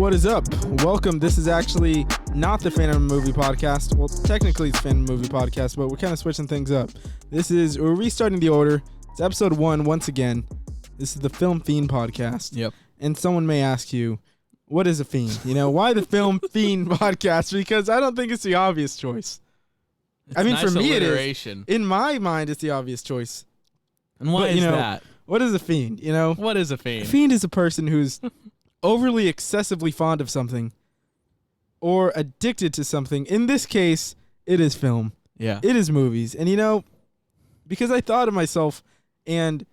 what is up? Welcome. This is actually not the Phantom Movie Podcast. Well, technically it's Phantom Movie Podcast, but we're kind of switching things up. We're restarting the order. It's episode 1 once again. This is the Film Fiend Podcast. Yep. And someone may ask you, what is a fiend? You know, why the Film Fiend Podcast? Because I don't think it's the obvious choice. It's nice for me alliteration. it is. In my mind, it's the obvious choice. And why is that? What is a fiend? You know, What is a fiend? A fiend is a person who's overly excessively fond of something or addicted to something. In this case, it is film. Yeah. It is movies. And, because I thought of myself and,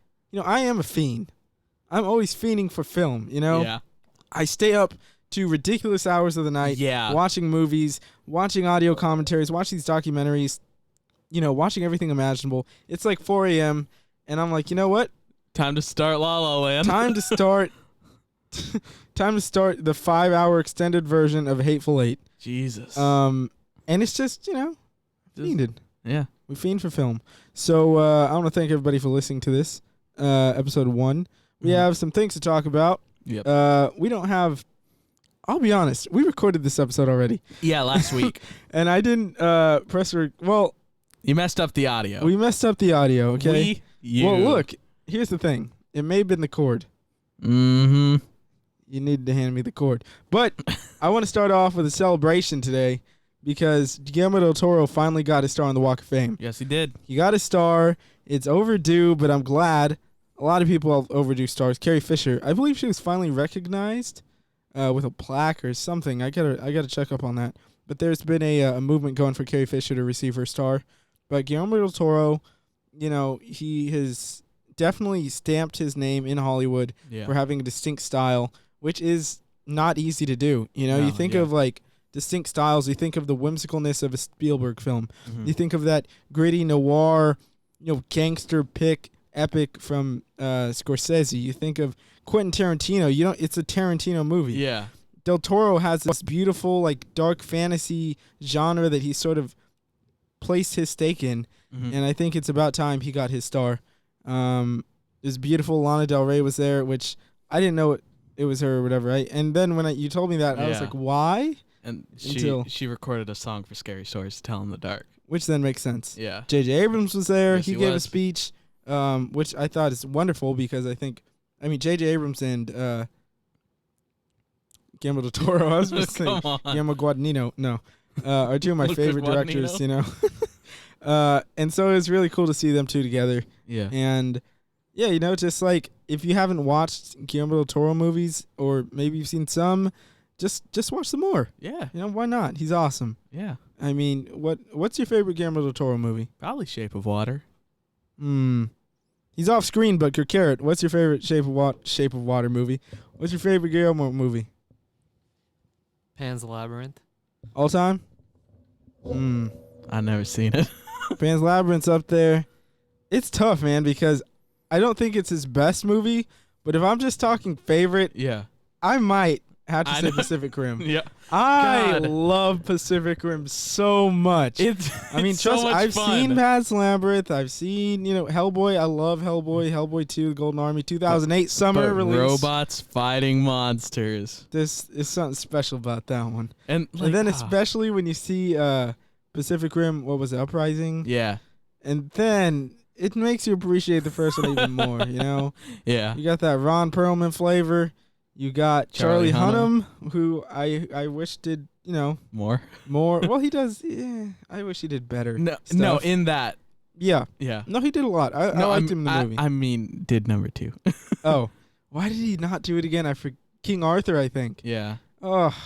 I am a fiend. I'm always fiending for film, Yeah. I stay up to ridiculous hours of the night watching movies, watching audio commentaries, watching these documentaries, watching everything imaginable. It's like 4 a.m., and I'm like, you know what? Time to start La La Land. Time to start the 5-hour extended version of Hateful Eight. Jesus. And it's just, fiended. Yeah. We fiend for film. So I want to thank everybody for listening to this episode 1. We have some things to talk about. Yep. We don't have. I'll be honest. We recorded this episode already. Yeah, last week. And I didn't press. Well, you messed up the audio. We messed up the audio. Okay. You. Well, look. Here's the thing. It may have been the cord. Mm-hmm. You needed to hand me the cord. But I want to start off with a celebration today because Guillermo Del Toro finally got his star on the Walk of Fame. Yes, he did. He got his star. It's overdue, but I'm glad. A lot of people have overdue stars. Carrie Fisher, I believe she was finally recognized with a plaque or something. I gotta check up on that. But there's been a movement going for Carrie Fisher to receive her star. But Guillermo Del Toro, he has definitely stamped his name in Hollywood for having a distinct style, which is not easy to do. You think of like distinct styles. You think of the whimsicalness of a Spielberg film. Mm-hmm. You think of that gritty noir, gangster epic from Scorsese. You think of Quentin Tarantino. It's a Tarantino movie. Yeah. Del Toro has this beautiful, like, dark fantasy genre that he sort of placed his stake in, and I think it's about time he got his star. It was beautiful. Lana Del Rey was there, which I didn't know it was her or whatever, right? And then when you told me that, I was like, why? And she recorded a song for Scary Stories to Tell in the Dark. Which then makes sense. Yeah. J.J. Abrams was there. Yes, he gave a speech, which I thought is wonderful because J.J. Abrams and Guillermo del Toro, I was just saying, Guillermo Guadagnino, are two of my favorite directors, and so it was really cool to see them two together. Yeah. And, yeah, just like, if you haven't watched Guillermo del Toro movies, or maybe you've seen some, just watch some more. Yeah. Why not? He's awesome. Yeah. I mean, what's your favorite Guillermo del Toro movie? Probably Shape of Water. He's off screen, but Carrot, what's your favorite Shape of Water movie? What's your favorite Guillermo movie? Pan's Labyrinth. All time? I've never seen it. Pan's Labyrinth's up there. It's tough, man, because I don't think it's his best movie, but if I'm just talking favorite, I might have to say Pacific Rim. Yeah. I love Pacific Rim so much. I've seen Pan's Labyrinth. I've seen, Hellboy. I love Hellboy. Hellboy 2, The Golden Army, 2008 summer release. Robots fighting monsters. There's something special about that one. And then especially when you see Pacific Rim, what was it, Uprising? Yeah. And then it makes you appreciate the first one even more, Yeah. You got that Ron Perlman flavor. You got Charlie Hunnam, who I wish did, more. Well, he does. Yeah, I wish he did better. No, in that. Yeah. Yeah. No, he did a lot. I liked him in the movie. I mean, did number 2. Oh. Why did he not do it again? I forget. King Arthur, I think. Yeah. Oh.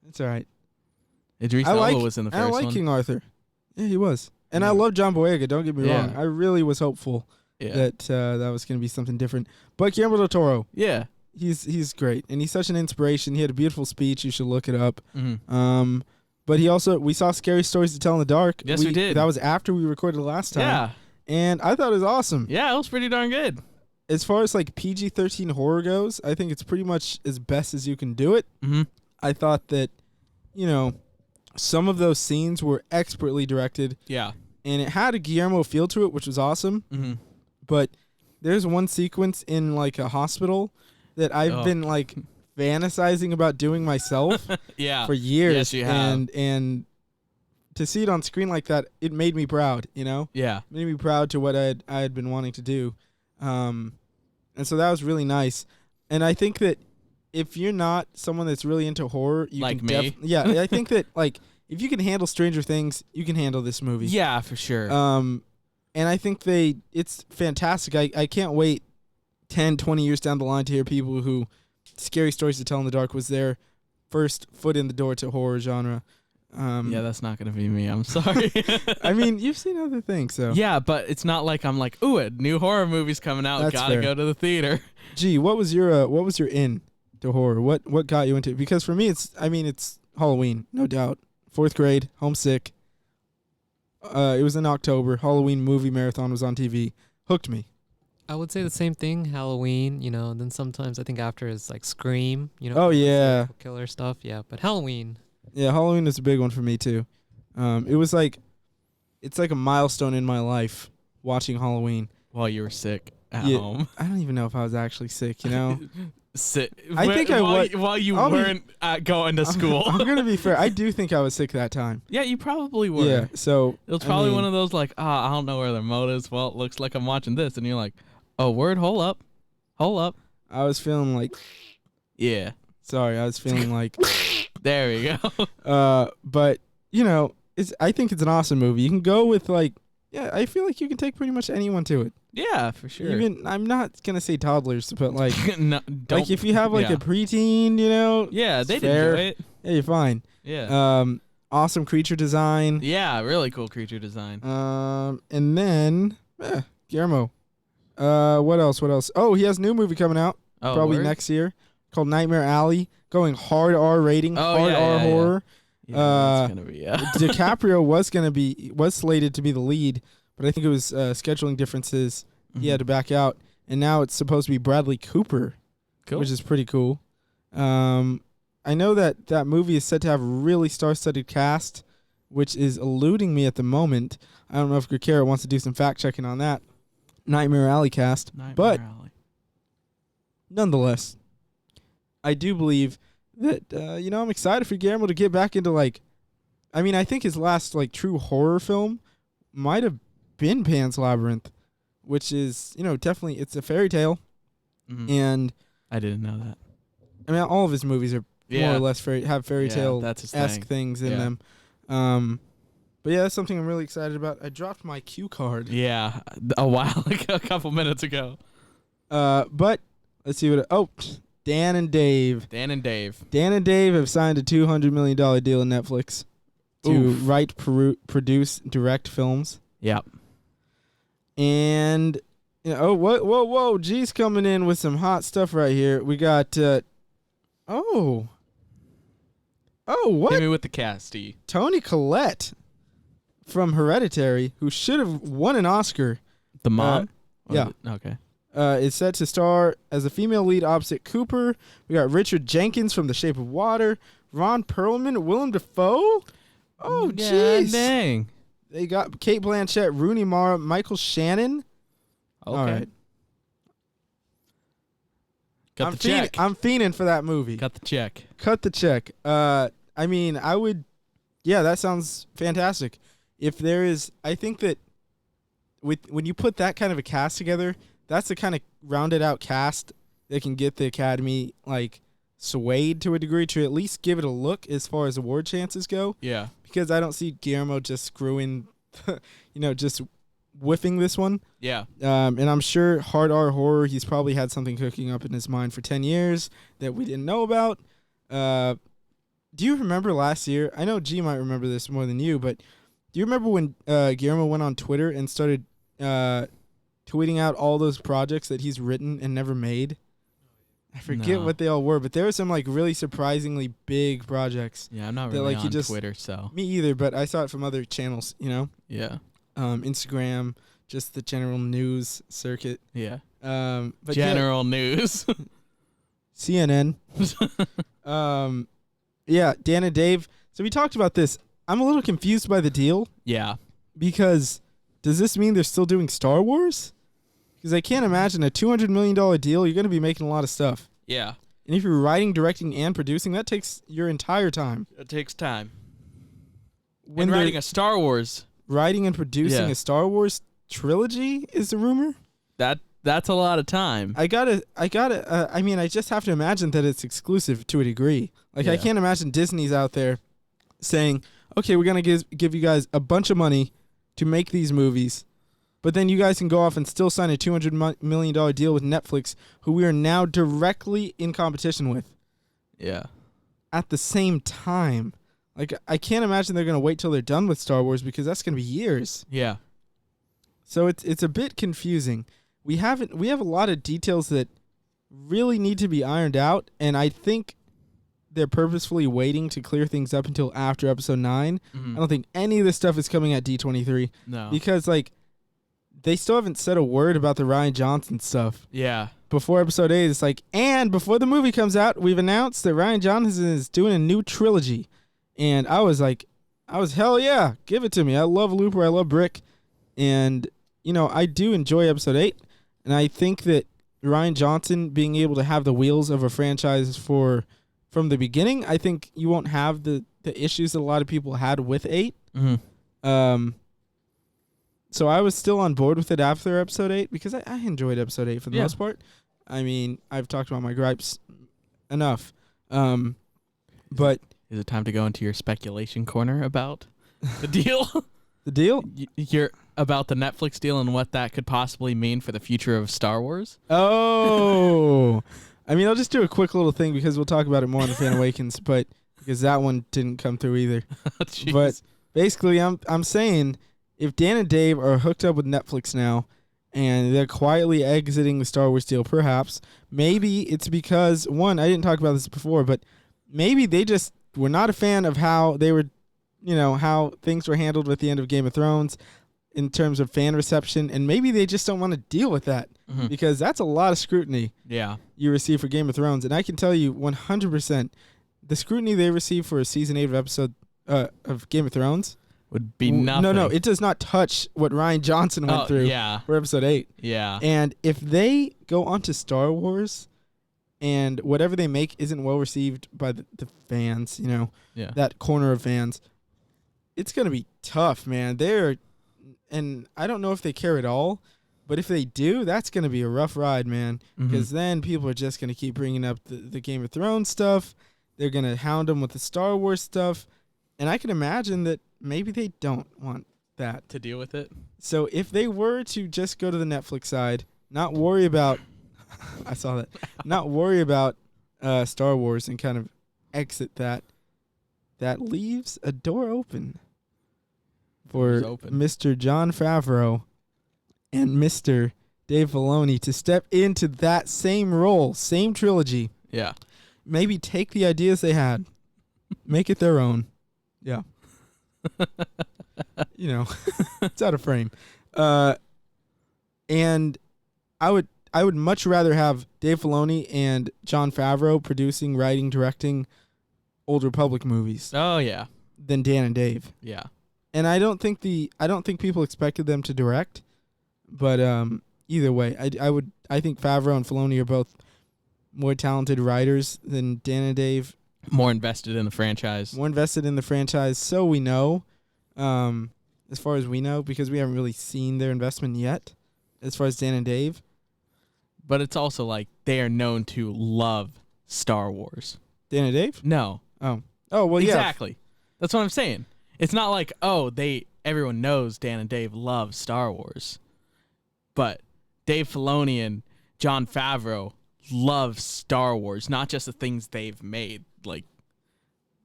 It's all right. Idris Elba was in the first one. I like King Arthur. Yeah, he was. And I love John Boyega, don't get me wrong. I really was hopeful that that was going to be something different. But Guillermo del Toro. Yeah. He's great, and he's such an inspiration. He had a beautiful speech. You should look it up. Mm-hmm. But we saw Scary Stories to Tell in the Dark. Yes, we did. That was after we recorded last time. Yeah. And I thought it was awesome. Yeah, it was pretty darn good. As far as like PG-13 horror goes, I think it's pretty much as best as you can do it. Mm-hmm. I thought that, some of those scenes were expertly directed. Yeah. And it had a Guillermo feel to it, which was awesome. Mm-hmm. But there's one sequence in like a hospital that I've been like fantasizing about doing myself Yeah. for years. Yes, you have. And to see it on screen like that, it made me proud, you know? Yeah. It made me proud to what I had been wanting to do. And so that was really nice. And I think that if you're not someone that's really into horror, you Like can me? yeah, I think that like if you can handle Stranger Things, you can handle this movie. Yeah, for sure. And I think it's fantastic. I can't wait 10, 20 years down the line to hear people who Scary Stories to Tell in the Dark was their first foot in the door to horror genre. Yeah, that's not going to be me. I'm sorry. I mean, you've seen other things, so. Yeah, but it's not like I'm like, ooh, a new horror movie's coming out. That's Gotta fair. go to the theater. Gee, what was your in to horror? What got you into it? Because for me, it's Halloween, no doubt. 4th grade, homesick. It was in October. Halloween movie marathon was on TV. Hooked me. I would say the same thing. Halloween, and then sometimes I think after is like Scream, Oh yeah, killer stuff. Yeah, but Halloween. yeah. Halloween is a big one for me too. It was like, it's like a milestone in my life watching Halloween. While you were sick at Yeah. home. I don't even know if I was actually sick. You know. I think I was. While you I'll be- weren't going to school. I'm gonna be fair. I do think I was sick that time. Yeah, you probably were. Yeah. So It was probably one of those like, I don't know where the remote is. Well, it looks like I'm watching this. And you're like, oh, word, hold up. I was feeling like. Yeah. Sorry, I was feeling like. There we go. But I think it's an awesome movie. You can go with I feel like you can take pretty much anyone to it. Yeah, for sure. Even I'm not gonna say toddlers, but like no, don't, like if you have like yeah. a preteen, Yeah, it's they fair. did it. Yeah, you're fine. Yeah. Awesome creature design. Yeah, really cool creature design. And then Guillermo. What else? Oh, he has a new movie coming out probably word? next year called Nightmare Alley, going hard R rating, Oh, hard yeah, R yeah, yeah. horror. Yeah, that's gonna be DiCaprio was slated to be the lead, but I think it was scheduling differences. He had to back out, and now it's supposed to be Bradley Cooper, cool. which is pretty cool. I know that movie is set to have a really star-studded cast, which is eluding me at the moment. I don't know if Gurkera wants to do some fact-checking on that Nightmare Alley cast, but nonetheless, I do believe that I'm excited for Guillermo to get back into I think his last true horror film might have been Pan's Labyrinth, which is definitely it's a fairy tale, and I didn't know that. I mean all of his movies are more or less have fairy tale esque things in them. But yeah, that's something I'm really excited about. I dropped my cue card. Yeah, a while ago, a couple minutes ago. But let's see Dan and Dave. Dan and Dave have signed a $200 million deal with Netflix to write, produce, direct films. Yep. And whoa, G's coming in with some hot stuff right here. We got what? Hit me with the casty. Toni Collette from Hereditary, who should have won an Oscar. The mom? Yeah. Okay. Is set to star as a female lead opposite Cooper. We got Richard Jenkins from The Shape of Water, Ron Perlman, Willem Dafoe. Oh, jeez. Dang. They got Kate Blanchett, Rooney Mara, Michael Shannon. Okay. All right. Got the check. I'm fiending for that movie. Got the check. Cut the check. I mean, I would. Yeah, that sounds fantastic. If there is, I think that when you put that kind of a cast together, that's the kind of rounded out cast that can get the Academy swayed to a degree to at least give it a look as far as award chances go. Yeah. Because I don't see Guillermo just screwing, just whiffing this one. Yeah. And I'm sure hard R horror, he's probably had something cooking up in his mind for 10 years that we didn't know about. Do you remember last year? I know G might remember this more than you, but do you remember when Guillermo went on Twitter and started tweeting out all those projects that he's written and never made? I forget what they all were, but there were some really surprisingly big projects. Yeah, I'm not really on Twitter, so. Me either, but I saw it from other channels, Yeah. Instagram, just the general news circuit. Yeah. But general news. CNN. Yeah, Dan and Dave. So we talked about this. I'm a little confused by the deal. Yeah. Because does this mean they're still doing Star Wars? Because I can't imagine a $200 million deal. You're going to be making a lot of stuff. Yeah. And if you're writing, directing, and producing, that takes your entire time. It takes time. When and writing a Star Wars. Writing and producing a Star Wars trilogy is the rumor. That's a lot of time. I just have to imagine that it's exclusive to a degree. Like, I can't imagine Disney's out there saying, okay, we're going to give you guys a bunch of money to make these movies, but then you guys can go off and still sign a $200 million deal with Netflix, who we are now directly in competition with. Yeah. At the same time. Like, I can't imagine they're going to wait till they're done with Star Wars, because that's going to be years. Yeah. So it's a bit confusing. We have a lot of details that really need to be ironed out, and I think they're purposefully waiting to clear things up until after episode 9. Mm-hmm. I don't think any of this stuff is coming at D23. No. Because, like, they still haven't said a word about the Rian Johnson stuff. Yeah. Before episode 8, it's like, and before the movie comes out, we've announced that Rian Johnson is doing a new trilogy. And I was hell yeah, give it to me. I love Looper, I love Brick. And, I do enjoy episode 8. And I think that Rian Johnson being able to have the wheels of a franchise from the beginning, I think you won't have the issues that a lot of people had with 8. Mm-hmm. So I was still on board with it after episode 8, because I enjoyed episode 8 for the most part. I mean, I've talked about my gripes enough. But is it time to go into your speculation corner about the deal? The deal? You're about the Netflix deal and what that could possibly mean for the future of Star Wars? Oh. I mean, I'll just do a quick little thing, because we'll talk about it more on The Fan Awakens, but because that one didn't come through either. But basically, I'm saying, if Dan and Dave are hooked up with Netflix now, and they're quietly exiting the Star Wars deal, perhaps, maybe it's because, one, I didn't talk about this before, but maybe they just were not a fan of how they were, how things were handled with the end of Game of Thrones in terms of fan reception, and maybe they just don't want to deal with that, because that's a lot of scrutiny you receive for Game of Thrones. And I can tell you 100%, the scrutiny they receive for a season 8 of Game of Thrones would be nothing. No, it does not touch what Rian Johnson went through for episode 8. Yeah. And if they go onto Star Wars and whatever they make isn't well received by the fans, that corner of fans, it's going to be tough, man. And I don't know if they care at all, but if they do, that's going to be a rough ride, man, because then people are just going to keep bringing up the Game of Thrones stuff. They're going to hound them with the Star Wars stuff. And I can imagine that maybe they don't want that. To deal with it? So if they were to just go to the Netflix side, not worry about I saw that. Not worry about Star Wars and kind of exit that leaves a door open for Mr. Jon Favreau and Mr. Dave Filoni to step into that same role, same trilogy. Yeah. Maybe take the ideas they had, make it their own. Yeah. It's out of frame. And I would much rather have Dave Filoni and Jon Favreau producing, writing, directing Old Republic movies. Oh yeah. Than Dan and Dave. Yeah. And I don't think people expected them to direct, but either way, I think Favreau and Filoni are both more talented writers than Dan and Dave. More invested in the franchise. So we know, as far as we know, because we haven't really seen their investment yet, as far as Dan and Dave. But it's also like they are known to love Star Wars. Dan and Dave? No. Oh, well, exactly. That's what I'm saying. It's not like, everyone knows Dan and Dave love Star Wars. But Dave Filoni and Jon Favreau love Star Wars, not just the things they've made. Like,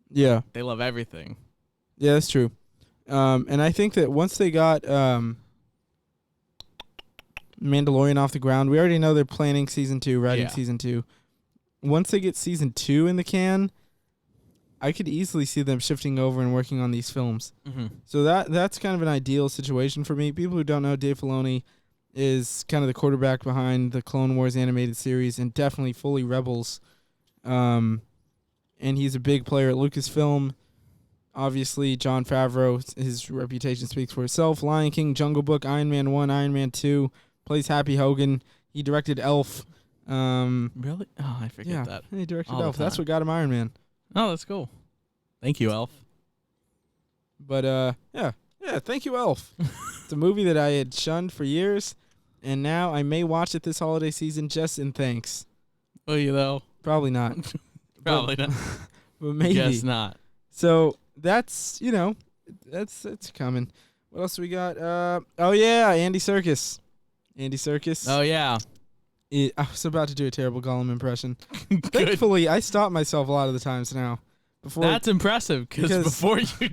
yeah, they love everything. Yeah, that's true. And I think that once they got Mandalorian off the ground, we already know they're planning season 2, writing season 2. Once they get season 2 in the can, I could easily see them shifting over and working on these films. Mm-hmm. So that's kind of an ideal situation for me. People who don't know, Dave Filoni is kind of the quarterback behind the Clone Wars animated series and definitely fully Rebels. And he's a big player at Lucasfilm. Obviously, Jon Favreau, his reputation speaks for itself. Lion King, Jungle Book, Iron Man 1, Iron Man 2, plays Happy Hogan. He directed Elf. Really? Oh, I forget Yeah, that. he directed all the Elf. That's time. what got him Iron Man. Oh, that's cool. Thank you, Elf. But yeah, thank you, Elf. It's a movie that I had shunned for years, and now I may watch it this holiday season just in thanks. Will you though? Probably not. Probably not. But maybe. Guess not. So that's that's coming. What else we got? Oh yeah, Andy Serkis. Andy Serkis. Oh yeah. I was about to do a terrible Gollum impression. Good. Thankfully, I stop myself a lot of the times now. That's impressive because before you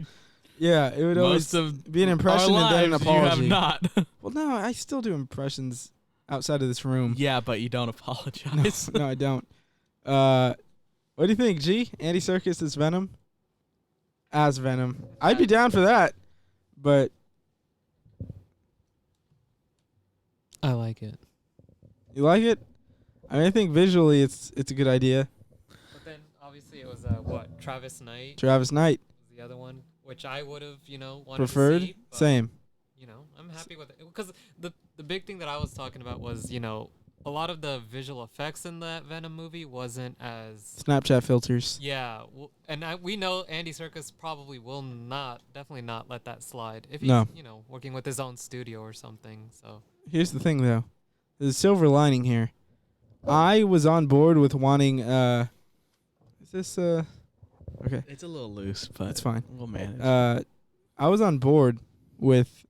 yeah, it would always most of be an impression and then an apology. You have not. Well, no, I still do impressions outside of this room. Yeah, but you don't apologize. No, I don't. What do you think, G? Andy Serkis as Venom? As Venom. I'd be down for that, but I like it. you like it? I mean, I think visually it's a good idea. But then obviously it was Travis Knight Travis Knight was the other one, which I would have wanted preferred. to see, but, Same. I'm happy with it because the big thing that I was talking about was a lot of the visual effects in that Venom movie wasn't as Snapchat filters. and we know Andy Serkis probably will definitely not let that slide if he's No. Working with his own studio or something. So Here's the thing, though. There's a silver lining here. I was on board with wanting. Is this okay? It's a little loose, but It's fine. We'll manage. I was on board with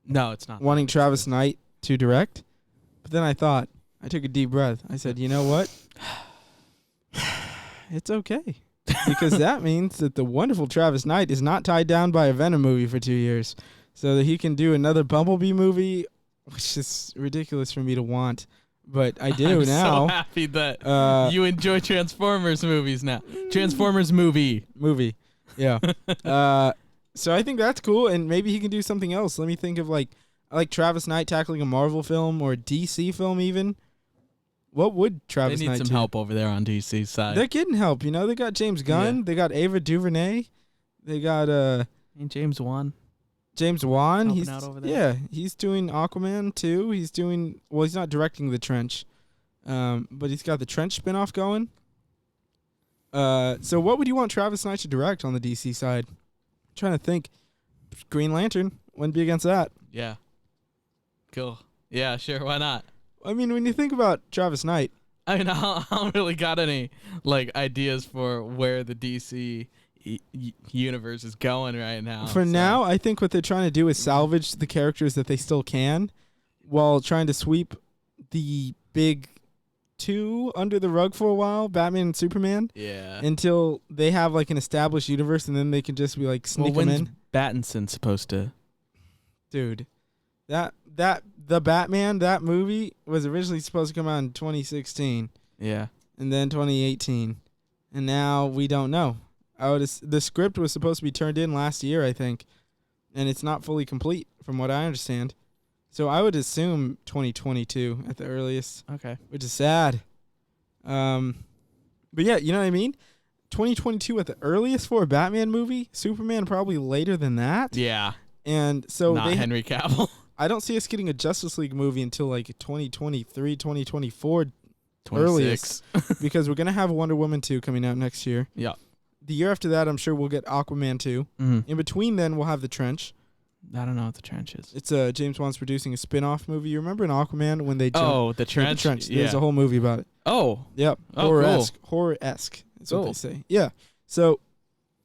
No, it's not. wanting Travis Knight to direct, but then I took a deep breath. I said, you know what? It's okay. Because that means that the wonderful Travis Knight is not tied down by a Venom movie for 2 years. So that he can do another Bumblebee movie, which is ridiculous for me to want. But I do I'm now. so happy that you enjoy Transformers movies now. Transformers movie. Yeah. So I think that's cool, and maybe he can do something else. Let me think of I like Travis Knight tackling a Marvel film or a DC film even. What would Travis They Knight need some do? help over there on DC's side. They're getting help, They got James Gunn. Yeah. They got Ava DuVernay. They got Ain't James Wan. James Wan. Helping He's out over there? yeah, he's doing Aquaman too. He's not directing The Trench, but he's got the Trench spinoff going. So what would you want Travis Knight to direct on the DC side? I'm trying to think. Green Lantern. Wouldn't be against that. Yeah. Cool. Yeah, sure. Why not? I mean, when you think about Travis Knight, I mean, I don't really got any ideas for where the DC universe is going right now. for now, I think what they're trying to do is salvage the characters that they still can, while trying to sweep the big two under the rug for a while, Batman and Superman, yeah. until they have an established universe, and then they can just be sneak them when's in. Pattinson supposed to? Dude, the Batman, that movie was originally supposed to come out in 2016, Yeah. and then 2018, and now we don't know. The script was supposed to be turned in last year, I think, and it's not fully complete from what I understand. So I would assume 2022 at the earliest, Okay. which is sad. But yeah, you know what I mean? 2022 at the earliest for a Batman movie. Superman probably later than that. Yeah. And so Not Henry Cavill. I don't see us getting a Justice League movie until 2023, 2024 26. earliest, because we're going to have Wonder Woman 2 coming out next year. Yeah. The year after that, I'm sure we'll get Aquaman 2. Mm-hmm. In between then, we'll have The Trench. I don't know what the Trench is. It's James Wan's producing a spin-off movie. You remember in Aquaman when they The Trench? The Trench. There's Yeah. a whole movie about it. Oh. Yep. Oh, Horror-esque. Horror-esque. That's what Cool. they say. Yeah. So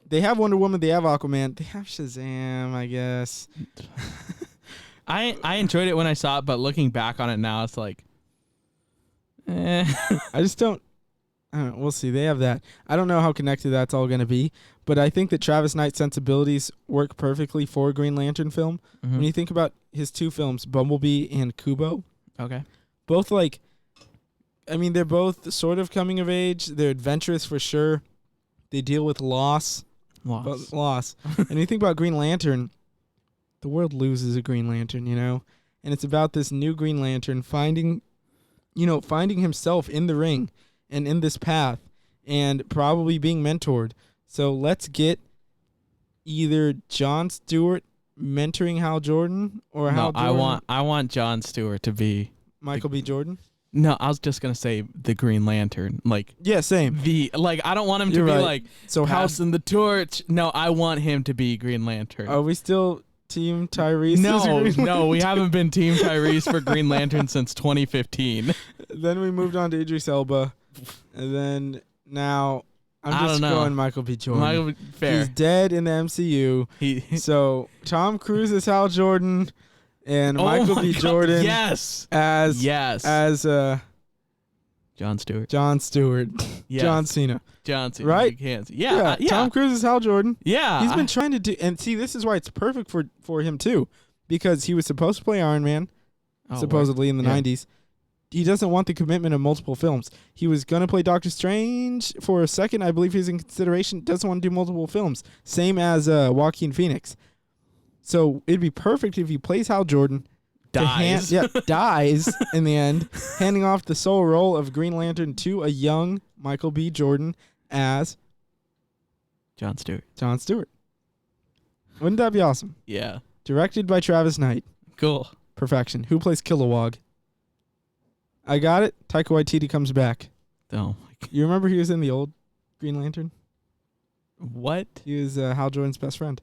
they have Wonder Woman. They have Aquaman. They have Shazam, I guess. I enjoyed it when I saw it, but looking back on it now, it's I just don't. I don't know. We'll see. They have that. I don't know how connected that's all going to be, but I think that Travis Knight's sensibilities work perfectly for a Green Lantern film. Mhm. When you think about his two films, Bumblebee and Kubo, Okay. both they're both sort of coming of age. They're adventurous for sure. They deal with loss. And you think about Green Lantern, the world loses a Green Lantern, and it's about this new Green Lantern finding himself in the ring and in this path and probably being mentored. So let's get either Jon Stewart mentoring Hal Jordan or Hal Jordan. I want Jon Stewart to be Michael B. Jordan. No, I was just gonna say the Green Lantern. Like Yeah, same. I don't want him to You're be right. like So how passing the torch. No, I want him to be Green Lantern. are we still Team Tyrese? No, we haven't been Team Tyrese for Green Lantern since 2015. Then we moved on to Idris Elba, and then now I I'm just don't know. going Michael B. Jordan. Fair. He's dead in the MCU. So Tom Cruise is Hal Jordan, and Oh Michael my B. God, Jordan Yes. as John Stewart. John Stewart, Yes. John Cena. John Cena. Right? You can't. Yeah. Tom Cruise is Hal Jordan. Yeah. He's been trying to do, and see, this is why it's perfect for him too, because he was supposed to play Iron Man, supposedly in the Yeah. 90s. He doesn't want the commitment of multiple films. He was going to play Doctor Strange for a second. I believe he's in consideration. Doesn't want to do multiple films. Same as Joaquin Phoenix. So it'd be perfect if he plays Hal Jordan. Dies. Dies in the end, handing off the sole role of Green Lantern to a young Michael B. Jordan as John Stewart. John Stewart. Wouldn't that be awesome? Yeah. Directed by Travis Knight. Cool. Perfection. Who plays Kilowog? I got it. Taika Waititi comes back. Oh. You remember he was in the old Green Lantern? What? He was Hal Jordan's best friend.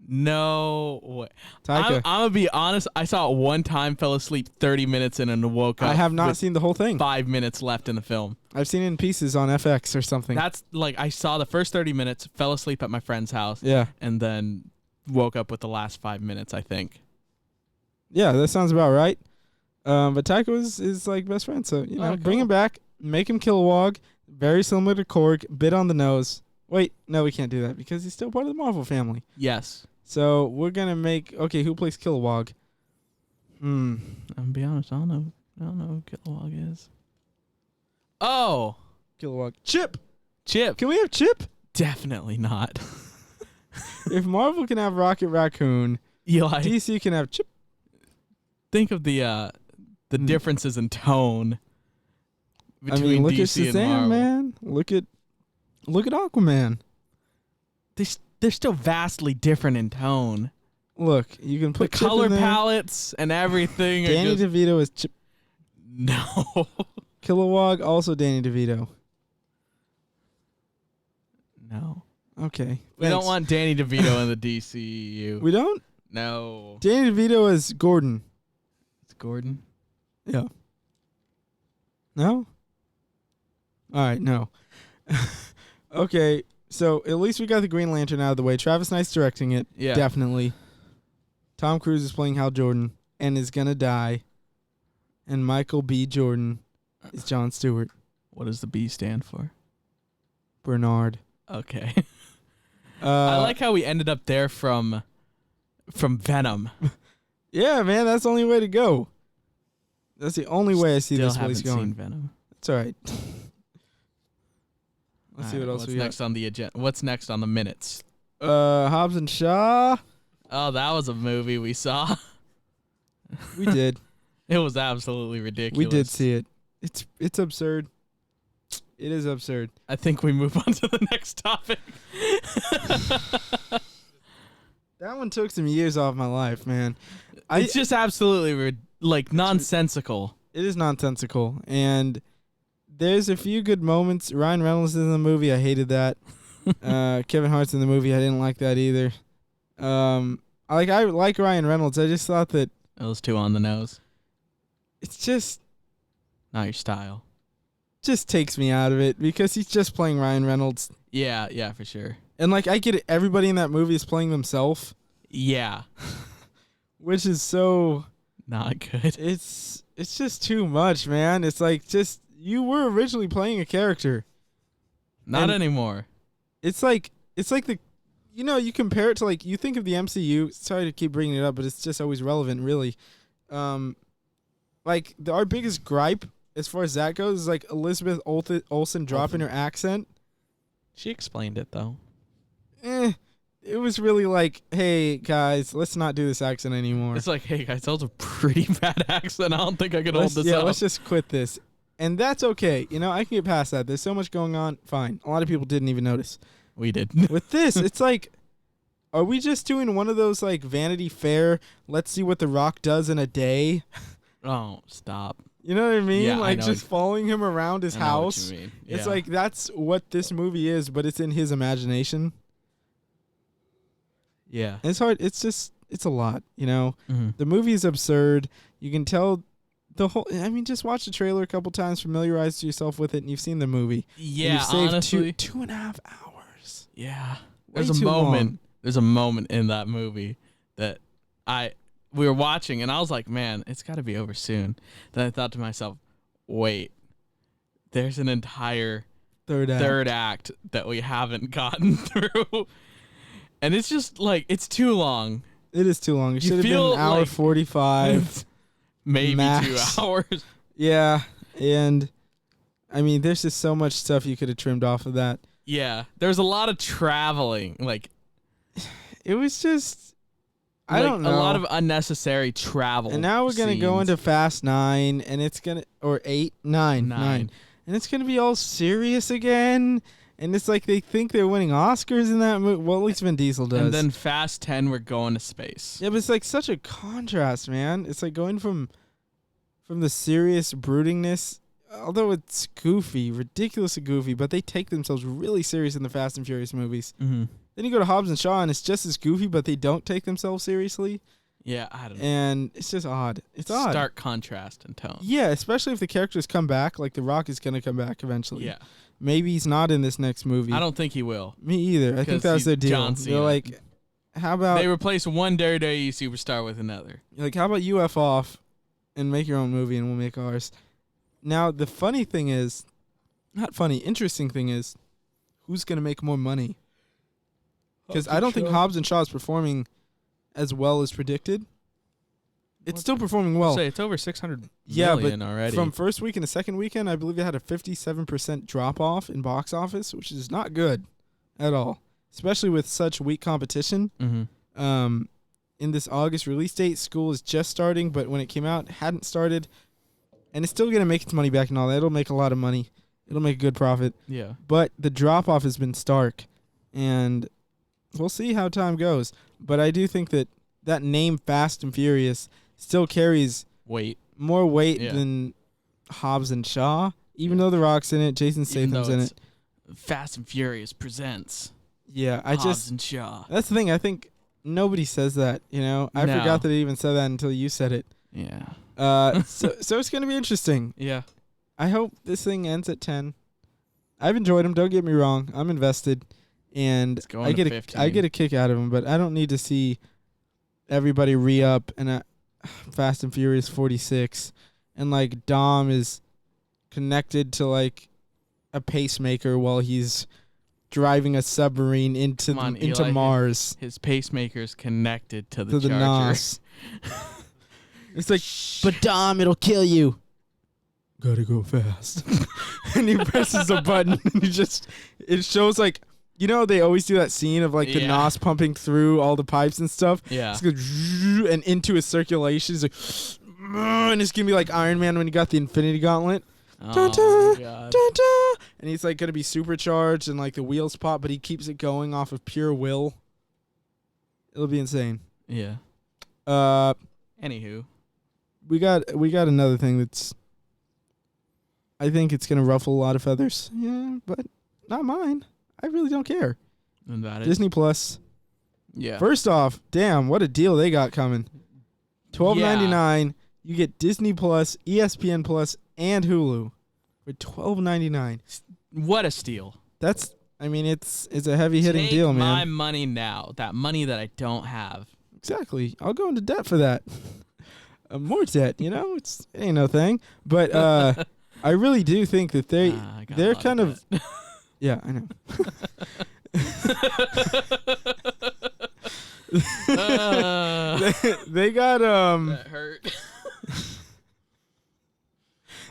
No way. Taika. I'm gonna be honest. I saw it one time, fell asleep 30 minutes in, and woke up. I have not with seen the whole thing. 5 minutes left in the film. I've seen it in pieces on FX or something. That's like I saw the first 30 minutes, fell asleep at my friend's house, Yeah. and then woke up with the last 5 minutes. I think. Yeah, that sounds about right. But Taika is like best friend, so bring cool. him back, make him Kilowog, very similar to Korg, bit on the nose. Wait, no, we can't do that because he's still part of the Marvel family. Yes. So we're gonna make who plays Kilowog? I'm gonna be honest. I don't know who Kilowog is. Oh, Kilowog. Chip. Chip. Can we have Chip? Definitely not. If Marvel can have Rocket Raccoon, Eli, DC can have Chip. think of the differences in tone between look DC at and Marvel. Shazam, man. Look at Aquaman. They're still vastly different in tone. Look, you can The put Chip color in there. palettes and everything. Danny are just, DeVito is Chip. no. Kilowog, also Danny DeVito. No. Okay. We don't thanks. want Danny DeVito in the DCU. We don't? No. Danny DeVito is Gordon. It's Gordon. Yeah. No? All right, no. Okay, so at least we got the Green Lantern out of the way. Travis Knight's directing it. Yeah. Definitely. Tom Cruise is playing Hal Jordan and is going to die. And Michael B. Jordan is John Stewart. What does the B stand for? Bernard. Okay. I like how we ended up there from Venom. Yeah, man, that's the only way to go. That's the only way I see Still this place haven't going. seen Venom. It's all right. Let's see what else what's we got. next on the agenda. What's next on the minutes? Hobbs and Shaw. Oh, that was a movie we saw. We did. It was absolutely ridiculous. We did see it. It's absurd. It is absurd. I think we move on to the next topic. That one took some years off my life, man. It's just absolutely nonsensical. It is nonsensical, and there's a few good moments. Ryan Reynolds is in the movie. I hated that. Kevin Hart's in the movie. I didn't like that either. I like Ryan Reynolds. I just thought that Those two on the nose. it's just Not your style. takes me out of it because he's just playing Ryan Reynolds. Yeah, for sure. And I get it. Everybody in that movie is playing themselves, Yeah. which is so. Not good. It's just too much, man. It's just you were originally playing a character. Not And- anymore. It's like the, you compare it to you think of the MCU. Sorry to keep bringing it up, but it's just always relevant, really. Our biggest gripe as far as that goes is Elizabeth Olsen dropping her accent. She explained it though. It was really hey guys, let's not do this accent anymore. It's hey guys, that was a pretty bad accent. I don't think I could hold this up. Let's just quit this. And that's okay. I can get past that. There's so much going on. Fine. A lot of people didn't even notice. We did. With this, it's are we just doing one of those Vanity Fair, let's see what The Rock does in a day Oh, stop. You know what I mean? Yeah, I like know just following him around his I know what house. you mean. It's Yeah. like that's what this movie is, but it's in his imagination. Yeah. It's hard. It's a lot, you know. Mm-hmm. The movie is absurd. You can tell the whole. I mean, just watch the trailer a couple times, familiarize yourself with it, and you've seen the movie. Yeah, and you've saved honestly. 2.5 hours. Yeah. Way There's a too moment. long. There's a moment in that movie that we were watching, and I was like, man, it's got to be over soon. Then I thought to myself, wait, there's an entire third act that we haven't gotten through. And it's just like, it's too long. It is too long. It You should have been feel an hour like- 45. Maybe Max. 2 hours. Yeah, and I mean, there's just so much stuff you could have trimmed off of that. Yeah. There's a lot of traveling. Like, It was just, I don't know. A lot of unnecessary travel. And now we're gonna go scenes. into Fast 9, and it's gonna or 8, 9, and it's gonna be all serious again. And it's like they think they're winning Oscars in that movie. Well, at least Vin Diesel does. And then Fast 10, we're going to space. Yeah, but it's like such a contrast, man. It's like going from the serious broodingness, although it's goofy, ridiculously goofy, but they take themselves really serious in the Fast and Furious movies. Mm-hmm. Then you go to Hobbs and Shaw, and it's just as goofy, but they don't take themselves seriously. Yeah, I don't know. And it's just odd. It's odd. Stark contrast in tone. Yeah, especially if the characters come back, like The Rock is going to come back eventually. Yeah. Maybe he's not in this next movie. I don't think he will. Me either. I think Because that was he's their deal. John They're Cena. like, how about They replace one WWE superstar with another. how about you F off and make your own movie and we'll make ours. Now, the funny thing is, not funny, interesting thing is, who's going to make more money? Because I don't think Hobbs and Shaw is performing as well as predicted. It's still performing well. Say it's over 600 Yeah, million but already. from first week and the second weekend, I believe it had a 57% drop off in box office, which is not good at all, especially with such weak competition. Mm-hmm. In this August release date, school is just starting, but when it came out, it hadn't started, and it's still going to make its money back and all that. It'll make a lot of money. It'll make a good profit, Yeah. but the drop off has been stark, and we'll see how time goes. But I do think that name Fast and Furious still carries Wait. more weight Yeah. than Hobbs and Shaw, even though The Rock's in it, Jason Even though Statham's in it's it. Fast and Furious presents Yeah, Hobbs and Shaw. that's the thing. I think nobody says that, you know. I No. forgot that I even said that until you said it. Yeah. So it's going to be interesting. Yeah. I hope this thing ends at 10. I've enjoyed them, don't get me wrong. I'm invested, and It's going I to get 15. I get a kick out of them, but I don't need to see everybody re-up and Fast and Furious 46, and like Dom is connected to like a pacemaker while he's driving a submarine into Come on, into Eli. Mars His pacemaker's connected to the to the charger. NOS. It's like, but Dom, it'll kill you. Gotta go fast. And he presses a button, and it shows like, you know, they always do that scene of like the Yeah. NOS pumping through all the pipes and stuff. Yeah. It's goes and into his circulation. He's like, and it's gonna be like Iron Man when he got the Infinity Gauntlet. Oh, Da-da, God. Da-da. And he's like gonna be supercharged and like the wheels pop, but he keeps it going off of pure will. It'll be insane. Yeah. Anywho. We got another thing that's, I think it's gonna ruffle a lot of feathers. Yeah, but not mine. I really don't care. And that is. Disney Plus. Yeah. First off, damn, what a deal they got coming. $12.99. You get Disney Plus, ESPN Plus, and Hulu for $12.99. What a steal. That's, I mean, it's a heavy hitting Take deal, my man. money now. That money that I don't have. Exactly. I'll go into debt for that. More debt, you know, it ain't no thing. But I really do think that I got a they're lot kind of debt. yeah, I know. They got That hurt.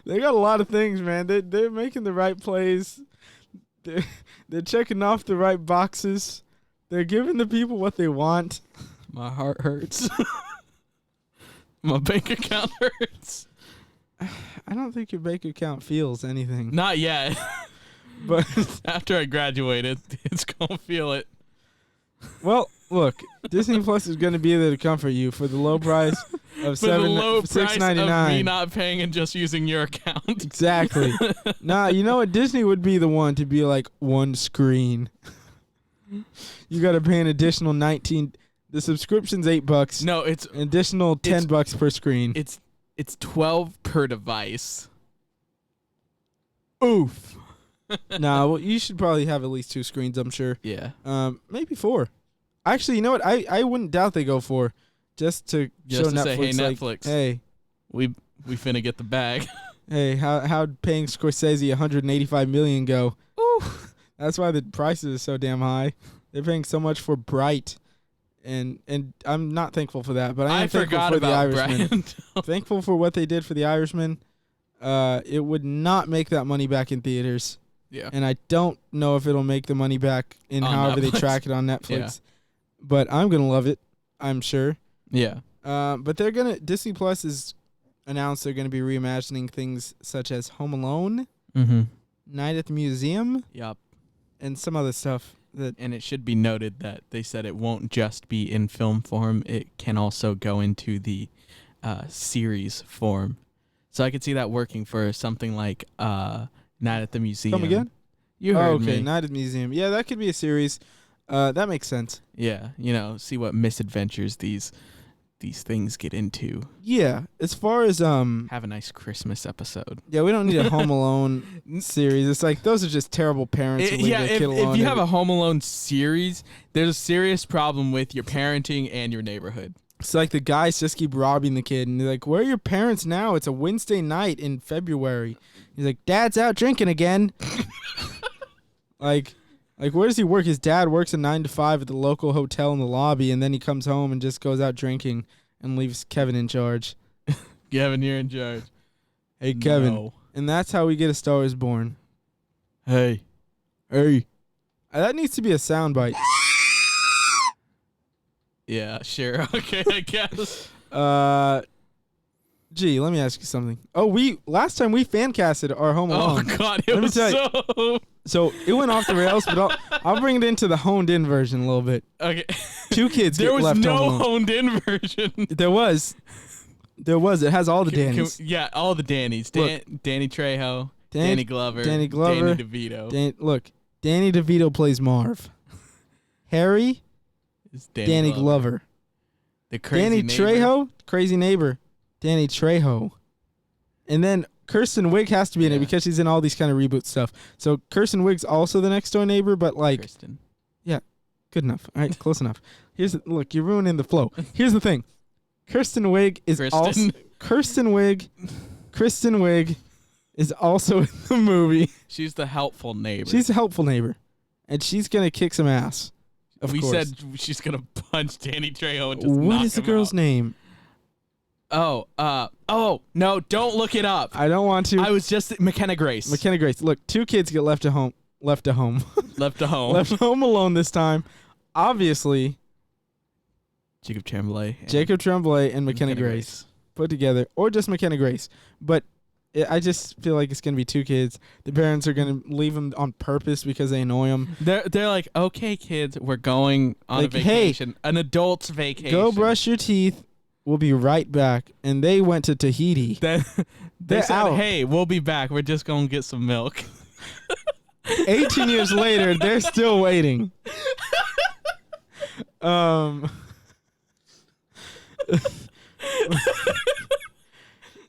they got a lot of things, man. They're making the right plays. They're checking off the right boxes. They're giving the people what they want. My heart hurts. My bank account hurts. I don't think your bank account feels anything. Not yet. But After I graduated, it's gonna feel it. well, Look, Disney Plus is going to be there to comfort you for the low price of For the low price of me $6.99. not paying and just using your account. Exactly. Nah, you know what? Disney would be the one to be like one screen. You got to pay an additional $19. The subscription's $8. No, it's An additional $10 per screen. it's 12 per device. Oof. Nah, well, you should probably have at least 2 screens, I'm sure. Yeah. Maybe 4. Actually, you know what? I wouldn't doubt they go 4, just to show Just to Netflix. say, hey, like, Netflix. Hey, We finna get the bag. hey, how'd paying Scorsese $185 million go? Ooh, that's why the prices are so damn high. They're paying so much for Bright, and I'm not thankful for that. But I am thankful forgot for The about Irishman. Brian. Thankful for what they did for The Irishman. It would not make that money back in theaters. Yeah. And I don't know if it'll make the money back in On however they Netflix. track it on Netflix. Yeah. But I'm going to love it, I'm sure. Yeah. But Disney Plus has announced they're going to be reimagining things such as Home Alone, Mm-hmm. Night at the Museum, Yep. and some other stuff. And it should be noted that they said it won't just be in film form. It can also go into the series form. So I could see that working for something like Night at the Museum. Come again? You heard okay, me. Night at the Museum. Yeah, that could be a series. That makes sense. Yeah, see what misadventures these things get into. Yeah, as far as Have a nice Christmas episode. yeah, we don't need a Home Alone series. It's like those are just terrible parents who leave their kid alone. If you have a Home Alone series, there's a serious problem with your parenting and your neighborhood. It's like the guys just keep robbing the kid, and they're like, "Where are your parents now? It's a Wednesday night in February." He's like, "Dad's out drinking again." like, where does he work? His dad works a 9 to 5 at the local hotel in the lobby, and then he comes home and just goes out drinking and leaves Kevin in charge. Kevin, you're in charge. Hey, Kevin, No. and that's how we get A Star Is Born. Hey. That needs to be a soundbite. Yeah, sure. Okay, I guess. Gee, let me ask you something. Oh, last time we fan casted our Home Alone. Oh God, it Let me was tell you. so. So it went off the rails, but I'll bring it into the honed in version a little bit. Okay. 2 kids There get was left no home alone. honed-in version. There was. It has all the Dannys. Yeah, all the Dannys. Danny Trejo, Danny Glover, Danny Danny DeVito. Look, Danny DeVito plays Marv. Harry, It's Danny Glover. The crazy Danny neighbor. Trejo, crazy neighbor. Danny Trejo. And then Kirsten Wiig has to be in it Yeah. because she's in all these kind of reboot stuff. So Kirsten Wiig's also the next door neighbor, but like, Kristen. good enough. All right, close enough. Look, you're ruining the flow. Here's the thing. Kristen Wiig is also Kristen Wiig is also in the movie. She's the helpful neighbor. She's a helpful neighbor, and she's gonna kick some ass. Of we course. said she's gonna punch Danny Trejo and just What knock is the him girl's out. name? Oh, no, don't look it up. I don't want to. I was just McKenna Grace. McKenna Grace. Look, 2 kids get left to home. Left to home. Left home alone this time. Obviously, Jacob Tremblay. Jacob Tremblay and McKenna Grace put together, or just McKenna Grace. But I just feel like it's gonna be 2 kids. The parents are gonna leave them on purpose because they annoy them. They're like, okay, kids, we're going on Like, a hey, vacation, an adult's vacation. Go brush your teeth. We'll be right back. And they went to Tahiti. Then they They're said, out. hey, we'll be back. We're just gonna get some milk. 18 years later, they're still waiting.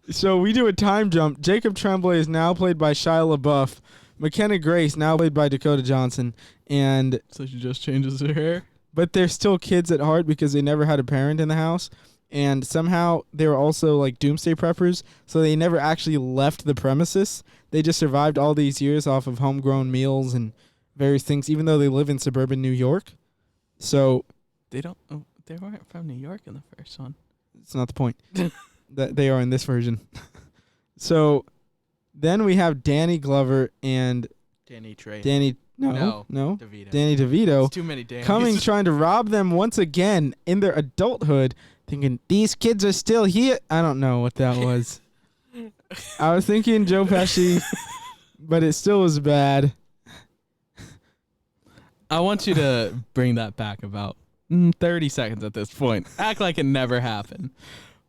So we do a time jump. Jacob Tremblay is now played by Shia LaBeouf. McKenna Grace now played by Dakota Johnson. And So she just changes her hair. but they're still kids at heart because they never had a parent in the house. And somehow they were also like doomsday preppers, so they never actually left the premises. They just survived all these years off of homegrown meals and various things, even though they live in suburban New York. So They weren't from New York in the first one. it's not the point. That they are in this version. So then we have Danny Glover and Danny Trejo. Danny No. Danny It's DeVito too many Dannys. coming trying to rob them once again in their adulthood, thinking these kids are still here. I don't know what that was. I was thinking Joe Pesci, but it still was bad. I want you to bring that back about 30 seconds at this point. Act like it never happened.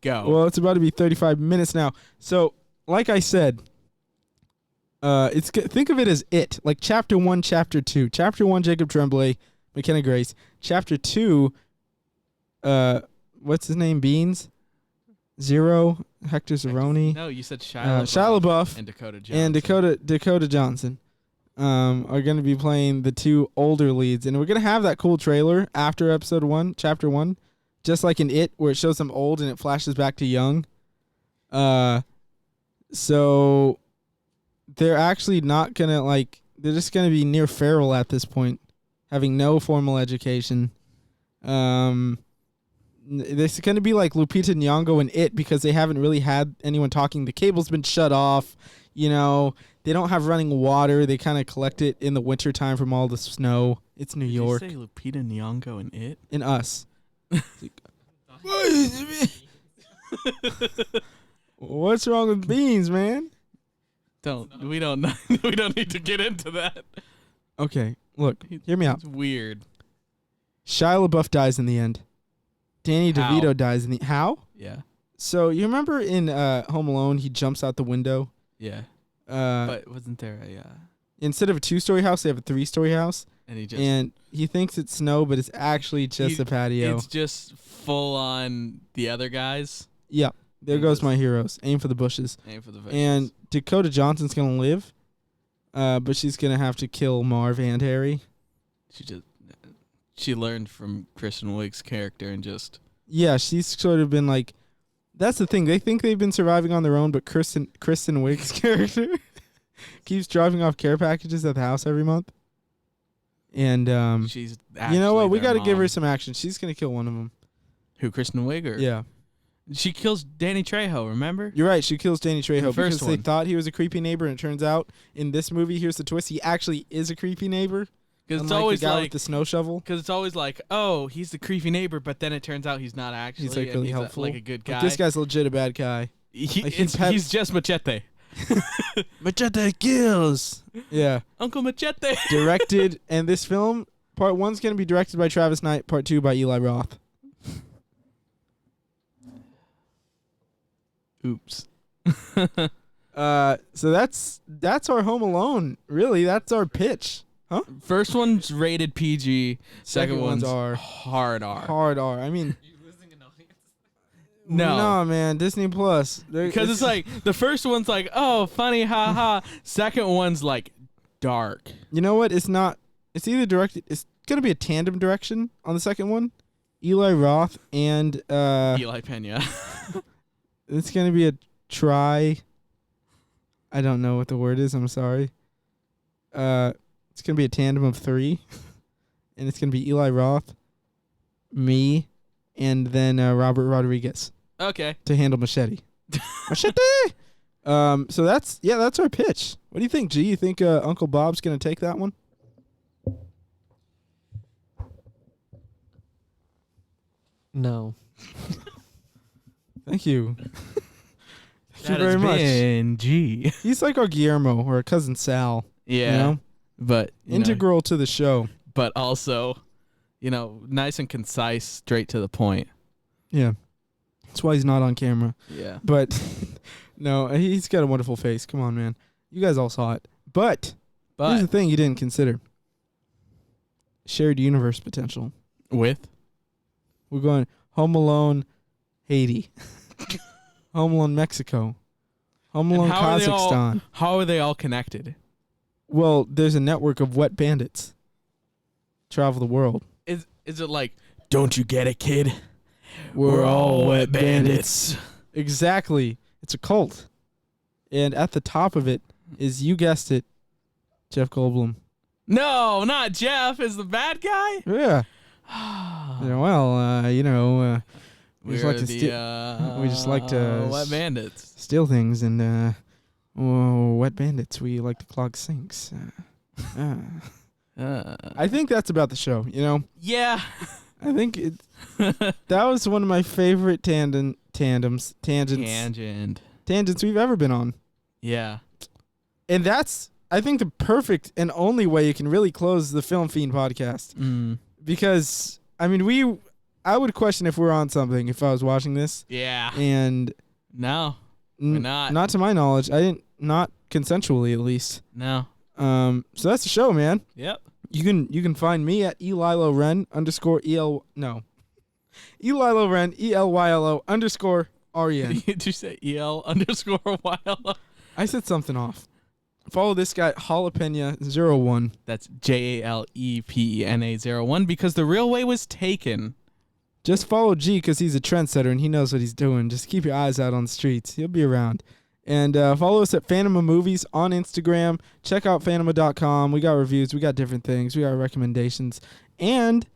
Go. Well, it's about to be 35 minutes now. So, like I said, think of it as It, like Chapter 1, Chapter 2. Chapter 1, Jacob Tremblay, McKenna Grace. Chapter 2, what's his name? Beans? Zero, Hector Zeroni. No, you said Shia LaBeouf and Dakota Johnson. And Dakota Johnson are going to be playing the two older leads. And we're going to have that cool trailer after episode 1, Chapter 1, just like in It, where it shows them old and it flashes back to young. So they're actually not going to, they're just going to be near feral at this point, having no formal education. It's going to be like Lupita Nyong'o and It because they haven't really had anyone talking. The cable's been shut off. They don't have running water. They kind of collect it in the wintertime from all the snow. It's New York. Did you say Lupita Nyong'o and It? In Us. What's wrong with beans, man? We don't need to get into that. Okay, look, hear me out. It's weird. Shia LaBeouf dies in the end. Danny How? DeVito dies in the... How? Yeah. So, you remember in Home Alone, he jumps out the window? Yeah. Uh, But wasn't there a... instead of a 2-story house, they have a 3-story house. And he thinks it's snow, but it's actually just a patio. It's just full on the other guys. Yep. There goes my heroes. Aim for the bushes. Aim for the bushes. And Dakota Johnson's going to live, but she's going to have to kill Marv and Harry. She learned from Kristen Wiig's character and just... Yeah, she's sort of been like... That's the thing. They think they've been surviving on their own, but Kristen Wiig's character keeps dropping off care packages at the house every month. And, she's you know what? We got to give her mom. some action. She's going to kill one of them. Who, Kristen Wiig? Or? Yeah. She kills Danny Trejo, remember? You're right. She kills Danny Trejo The first because they one. thought he was a creepy neighbor, and it turns out in this movie, here's the twist: he actually is a creepy neighbor. Because it's unlike always the guy like with the snow shovel. Because it's always like, oh, he's the creepy neighbor, but then it turns out he's not actually. He's like and really he's helpful, like a good guy. Like, this guy's legit a bad guy. He's just Machete. Machete kills. Yeah. Uncle Machete. Directed, and this film, part 1's going to be directed by Travis Knight, part 2 by Eli Roth. Oops. So that's our Home Alone. Really, that's our pitch. Huh? First one's rated PG. Second one's are hard R. hard R. I mean, You losing an audience? No. man, Disney Plus. Because it's like, the first one's like, oh, funny, ha ha. Second one's like dark. You know what? It's not. It's either directed. It's gonna be a tandem direction on the second one. Eli Roth and Eli Pena. it's gonna be a try. I don't know what the word is. I'm sorry. It's gonna be a tandem of 3, and it's gonna be Eli Roth, me, and then Robert Rodriguez Okay. to handle Machete. Machete. So that's our pitch. What do you think, G? You think Uncle Bob's gonna take that one? No. Thank you. Thank you That very has much. been G. He's like our Guillermo or our cousin Sal. Yeah. You know? But Integral to the show. but also, nice and concise, straight to the point. Yeah. That's why he's not on camera. Yeah. But no, he's got a wonderful face. Come on, man. You guys all saw it. But here's the thing you didn't consider. Shared universe potential. With? We're going Home Alone, Haiti. Home Alone, Mexico. Home Alone, Kazakhstan. How are they all connected? Well, there's a network of wet bandits. Travel the world. Is it like, don't you get it, kid? We're all wet bandits. Exactly. It's a cult. And at the top of it is, you guessed it, Jeff Goldblum. No, not Jeff. Is the bad guy? Yeah. Yeah, well, we just like to steal. we just like to wet bandits. steal things, and wet bandits. We like to clog sinks. I think that's about the show. Yeah. I think that was one of my favorite tangents we've ever been on, Yeah. and that's, I think, the perfect and only way you can really close the Film Fiend podcast. Mm. Because I mean, I would question if we're on something if I was watching this. Yeah. And No, we're not. Not to my knowledge. Not consensually, at least. No. So that's the show, man. Yep. You can find me at ELiloRen ELiloRen ELYLO_REN. Did you say EL_YLO? I said something off. Follow this guy, Jalapena01. That's JALEPENA01 because the real way was taken. Just follow G because he's a trendsetter and he knows what he's doing. Just keep your eyes out on the streets. He'll be around. And follow us at Phantom Movies on Instagram. Check out phantom.com. We got reviews. We got different things. We got recommendations. And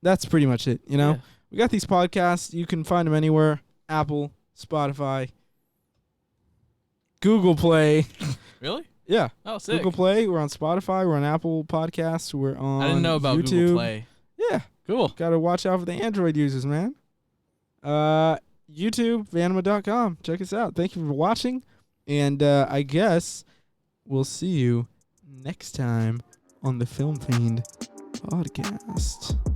that's pretty much it, you know? Yeah. We got these podcasts. You can find them anywhere. Apple, Spotify, Google Play. Really? Yeah. Oh, sick. Google Play. We're on Spotify. We're on Apple Podcasts. We're on I didn't know about YouTube. Google Play. Yeah. Cool. Got to watch out for the Android users, man. YouTube, vanima.com. Check us out. Thank you for watching. And I guess we'll see you next time on the Film Fiend Podcast.